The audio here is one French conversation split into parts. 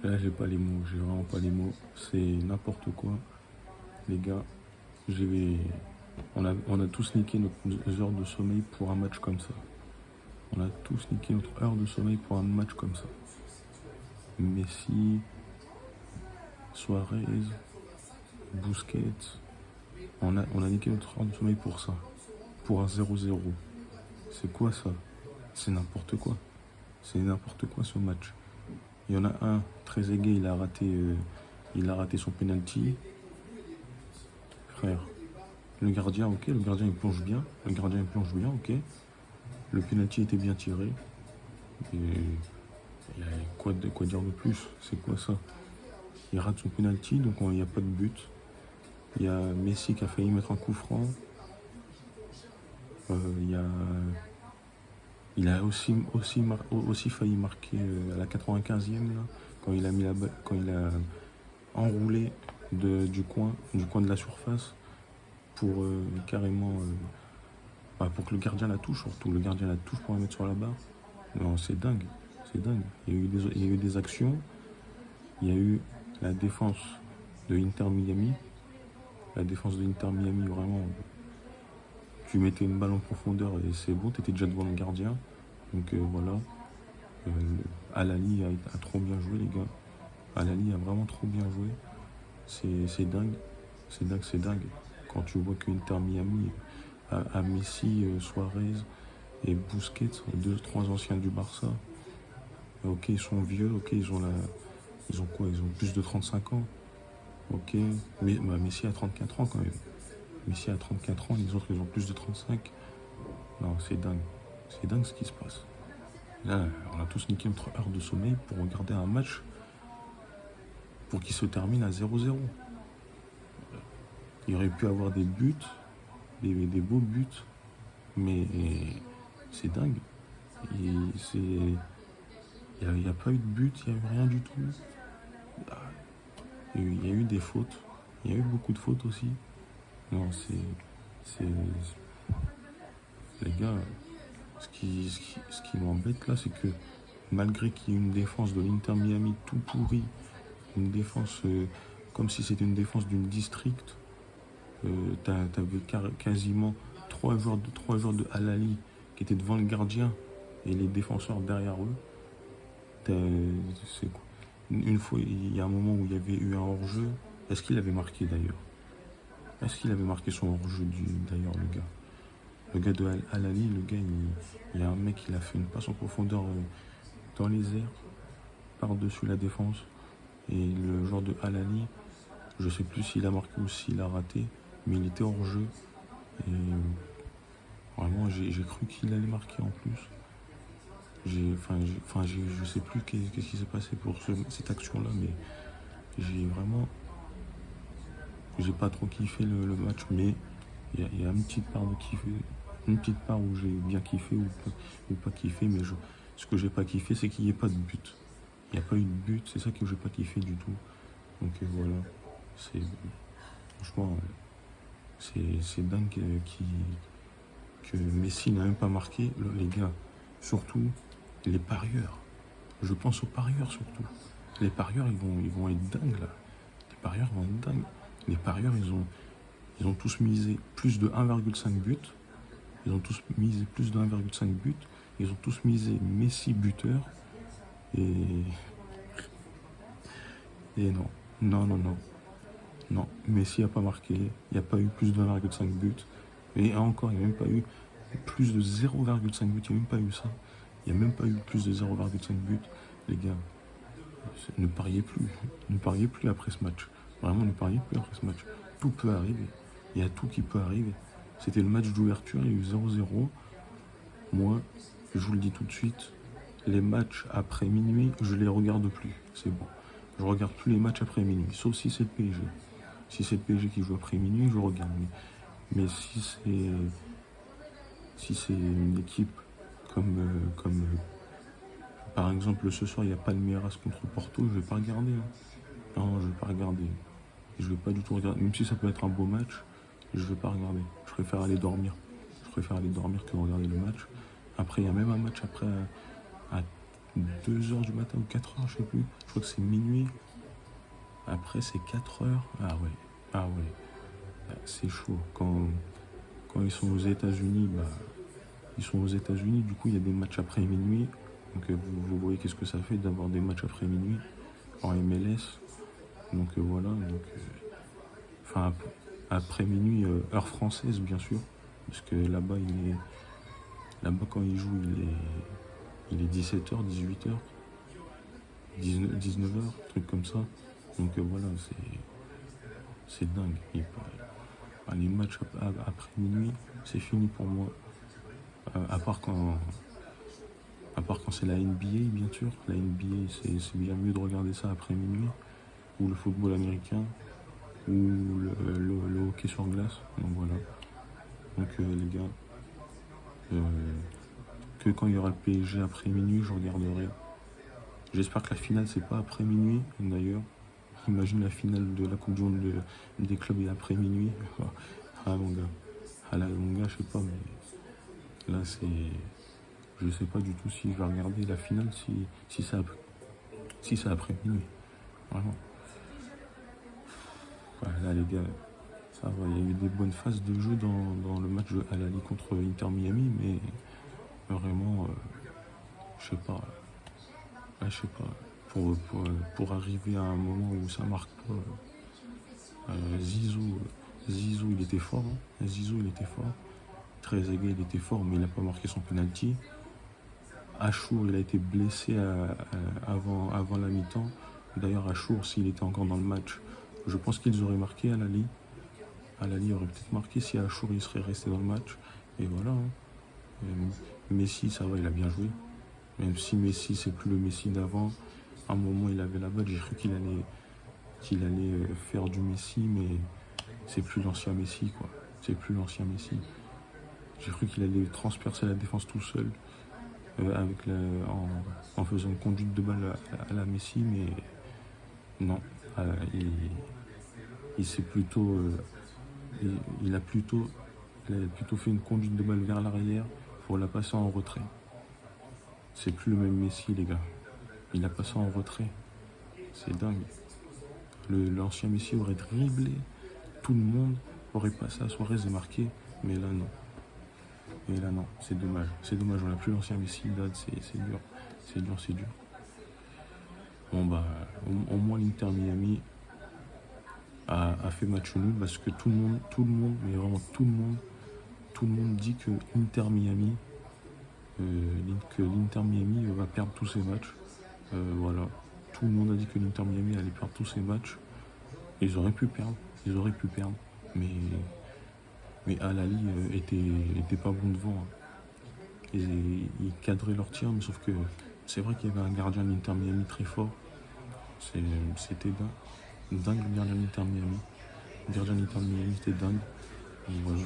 Là, j'ai pas les mots, j'ai vraiment pas les mots. C'est n'importe quoi. Les gars, j'ai... on a tous niqué notre heure de sommeil pour un match comme ça. On a tous niqué notre heure de sommeil pour un match comme ça. Messi, Suarez, Busquets. On a niqué notre heure de sommeil pour ça. Pour un 0-0. C'est quoi ça? C'est n'importe quoi. C'est n'importe quoi ce match. Il y en a un, Trezeguet, il a raté son penalty. Frère, le gardien, ok, le gardien il plonge bien. Le gardien il plonge bien, ok. Le penalty était bien tiré. Et il y a quoi dire de plus? C'est quoi ça? Il rate son penalty, donc il n'y a pas de but. Il y a Messi qui a failli mettre un coup franc. Il a aussi failli marquer à la 95e là, quand il a mis la balle, quand il a enroulé du coin de la surface pour carrément pour que le gardien la touche, surtout le gardien la touche pour la mettre sur la barre. Non, c'est dingue, c'est dingue. Il y a eu des actions, il y a eu la défense de Inter Miami. La défense de Inter Miami, vraiment, tu mettais une balle en profondeur et c'est bon, tu étais déjà devant le gardien. Donc voilà, Al-Ali a trop bien joué, les gars. Al-Ali a vraiment trop bien joué. C'est dingue, c'est dingue, c'est dingue. Quand tu vois que Inter Miami a Messi, Suarez et Busquets, deux, trois anciens du Barça. Ok, ils sont vieux, ok, ils ont quoi? Ils ont plus de 35 ans. Ok, mais Messi a 34 ans quand même. Messi a 34 ans, les autres ils ont plus de 35. Non, c'est dingue. C'est dingue ce qui se passe. Là, on a tous niqué notre heure de sommeil pour regarder un match pour qu'il se termine à 0-0. Il aurait pu avoir des buts, des beaux buts, mais c'est dingue. Il n'y a pas eu de but, il n'y a eu rien du tout. Il y a eu des fautes, il y a eu beaucoup de fautes aussi. Non, les gars, ce qui m'embête là, c'est que malgré qu'il y ait une défense de l'Inter Miami tout pourri, une défense comme si c'était une défense d'une district, t'avais quasiment trois joueurs de Al-Ali qui étaient devant le gardien et les défenseurs derrière eux. C'est quoi? Une fois, il y a un moment où il y avait eu un hors-jeu. Est-ce qu'il avait marqué d'ailleurs? Est-ce qu'il avait marqué son hors-jeu d'ailleurs, le gars? Le gars de Al-Ali, le gars, il y a un mec, il a fait une passe en profondeur dans les airs, par-dessus la défense. Et le joueur de Al-Ali, je sais plus s'il a marqué ou s'il a raté, mais il était hors jeu. Et vraiment, j'ai cru qu'il allait marquer en plus. Je sais plus qu'est-ce qui s'est passé pour cette action-là, mais j'ai pas trop kiffé le match, mais il y a une petite part de kiffer, une petite part où j'ai bien kiffé ou pas kiffé, mais ce que j'ai pas kiffé, c'est qu'il n'y ait pas de but. Il n'y a pas eu de but, c'est ça que j'ai pas kiffé du tout. Donc voilà, franchement, c'est dingue que Messi n'a même pas marqué. Les gars, surtout les parieurs. Je pense aux parieurs surtout. Les parieurs, ils vont être dingues là. Les parieurs vont être dingues. Les parieurs, ils ont tous misé plus de 1,5 but. Ils ont tous misé plus de 1,5 but. Ils ont tous misé Messi buteur. Et non. Non, non, non. Non, Messi n'a pas marqué. Il n'y a pas eu plus de 1,5 but. Et encore, il n'y a même pas eu plus de 0,5 but. Il n'y a même pas eu ça. Il n'y a même pas eu plus de 0,5 but. Les gars, ne pariez plus. Ne pariez plus après ce match. Vraiment, ne pariez plus après ce match. Tout peut arriver. Il y a tout qui peut arriver. C'était le match d'ouverture, il y a eu 0-0. Moi, je vous le dis tout de suite, les matchs après minuit, je les regarde plus. C'est bon. Je regarde plus les matchs après minuit, sauf si c'est le PSG. Si c'est le PSG qui joue après minuit, je regarde. Mais si c'est une équipe comme par exemple ce soir il y a Palmeiras contre Porto, je vais pas regarder. Non, je vais pas regarder. Je vais pas du tout regarder. Même si ça peut être un beau match, je vais pas regarder. Je préfère aller dormir. Je préfère aller dormir que regarder le match. Après, il y a même un match après 2 heures du matin ou 4 heures, je sais plus. Je crois que c'est minuit. Après, c'est 4 heures. Ah ouais, ah ouais. C'est chaud. Quand ils sont aux États-Unis, bah, ils sont aux États-Unis. Du coup, il y a des matchs après minuit. Donc, vous voyez qu'est-ce que ça fait d'avoir des matchs après minuit en MLS. Donc, voilà. Donc, enfin, après minuit, heure française, bien sûr. Parce que là-bas, là-bas, quand ils jouent, il est 17h, 18h, 19h, truc comme ça. Donc voilà, c'est dingue. Les matchs après minuit, c'est fini pour moi. À part quand c'est la NBA, bien sûr. La NBA, c'est bien mieux de regarder ça après minuit. Ou le football américain, ou le hockey sur glace. Donc voilà. Donc les gars, que quand il y aura le PSG après minuit, je regarderai. J'espère que la finale, c'est pas après minuit, d'ailleurs. Imagine la finale de la Coupe du Monde des clubs et après minuit. Ah mon gars. Ah là, mon gars, je sais pas, mais là, c'est... Je sais pas du tout si je vais regarder la finale si c'est après minuit. Vraiment. Ouais, là, les gars, ça va. Il y a eu des bonnes phases de jeu dans le match à la Ligue contre Inter Miami, mais vraiment, je sais pas. Ouais, je sais pas. Pour arriver à un moment où ça marque pas, Zizou, il était fort. Hein. Zizou, il était fort. Trezeguet, il était fort, mais il n'a pas marqué son penalty. Achour, il a été blessé avant la mi-temps. D'ailleurs, Achour, s'il était encore dans le match, je pense qu'ils auraient marqué à Lali. À Lali aurait peut-être marqué si Achour il serait resté dans le match. Et voilà. Hein. Messi, ça va, il a bien joué. Même si Messi, c'est plus le Messi d'avant. À un moment, il avait la balle. J'ai cru qu'il allait faire du Messi, mais c'est plus l'ancien Messi, quoi. C'est plus l'ancien Messi. J'ai cru qu'il allait transpercer la défense tout seul. En faisant une conduite de balle à la Messi, mais non, il s'est plutôt, il a plutôt fait une conduite de balle vers l'arrière pour la passer en retrait. C'est plus le même Messi, les gars. Il a passé en retrait. C'est dingue. L'ancien Messi aurait dribblé, tout le monde aurait passé à Suarez et marqué, mais là non. Et là non, c'est dommage. C'est dommage, on n'a plus l'ancien Messi, c'est dur. C'est dur. Bon bah, au moins l'Inter Miami a fait match nul parce que tout le monde, mais vraiment tout le monde dit que l'Inter Miami va perdre tous ses matchs. Voilà. Tout le monde a dit que l'Inter Miami allait perdre tous ses matchs. Ils auraient pu perdre. Mais Al-Ali était pas bon devant. Hein. Et ils cadraient leur tir, mais sauf que c'est vrai qu'il y avait un gardien de l'Inter Miami très fort. C'était dingue le gardien de l'Inter Miami. Le gardien de l'Inter Miami, c'était dingue. Et voilà,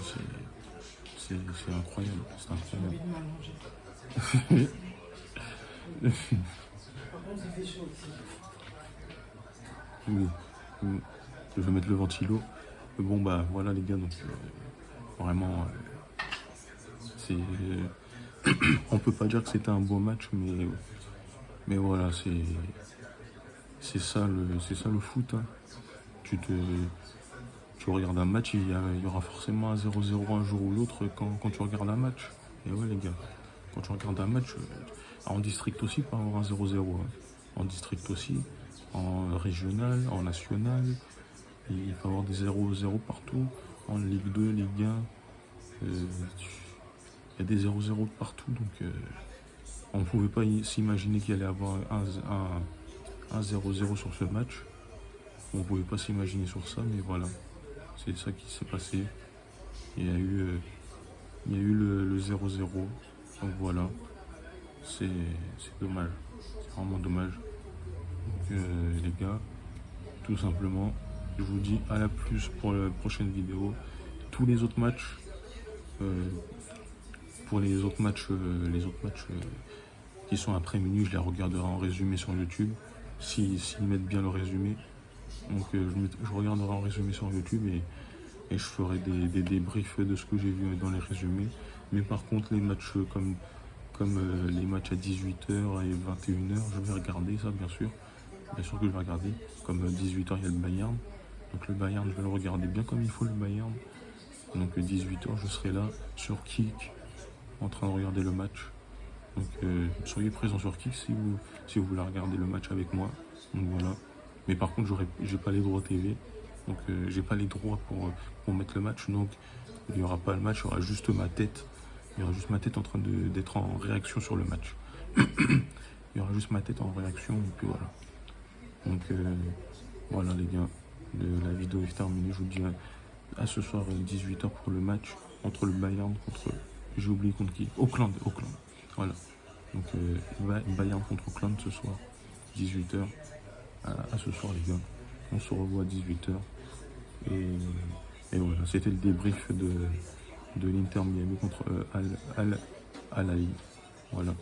c'est incroyable. C'est incroyable. Oui. Je vais mettre le ventilo. Bon bah voilà les gars, donc vraiment c'est on peut pas dire que c'était un beau match, mais voilà, c'est ça le foot. Hein. Tu regardes un match, il y aura forcément un 0-0 un jour ou l'autre quand tu regardes un match. Et ouais les gars, quand tu regardes un match, en district aussi, pas avoir un 0-0. Hein. En district aussi, en régional, en national, il peut y avoir des 0-0 partout. En Ligue 2, Ligue 1, il y a des 0-0 partout. Donc on ne pouvait pas s'imaginer qu'il allait y avoir un 0-0 sur ce match. On ne pouvait pas s'imaginer sur ça, mais voilà. C'est ça qui s'est passé. Il y a eu le 0-0. Donc voilà. C'est dommage. C'est vraiment dommage. Donc les gars, tout simplement, je vous dis à la plus pour la prochaine vidéo. Tous les autres matchs, qui sont après minuit, je les regarderai en résumé sur YouTube. S'ils mettent bien le résumé. Donc je regarderai en résumé sur YouTube et je ferai des débriefs de ce que j'ai vu dans les résumés. Mais par contre, les matchs comme comme les matchs à 18h et 21h, je vais regarder ça, bien sûr. Bien sûr que je vais regarder. Comme 18h, il y a le Bayern. Donc le Bayern, je vais le regarder bien comme il faut, le Bayern. Donc 18h, je serai là sur Kick, en train de regarder le match. Donc soyez présents sur Kick si vous voulez regarder le match avec moi. Donc voilà. Mais par contre, j'ai pas les droits TV. Donc j'ai pas les droits pour mettre le match. Donc il n'y aura pas le match, il y aura juste ma tête. Il y aura juste ma tête en train d'être en réaction sur le match. Il y aura juste ma tête en réaction, et puis voilà. Donc voilà les gars, la vidéo est terminée. Je vous dis à ce soir 18h pour le match entre le Bayern contre, j'ai oublié contre qui, Auckland. Voilà. Donc Bayern contre Auckland ce soir, 18h. À ce soir les gars. On se revoit à 18h. Et voilà, c'était le débrief de l'Inter Miami contre Al Ahly. Voilà.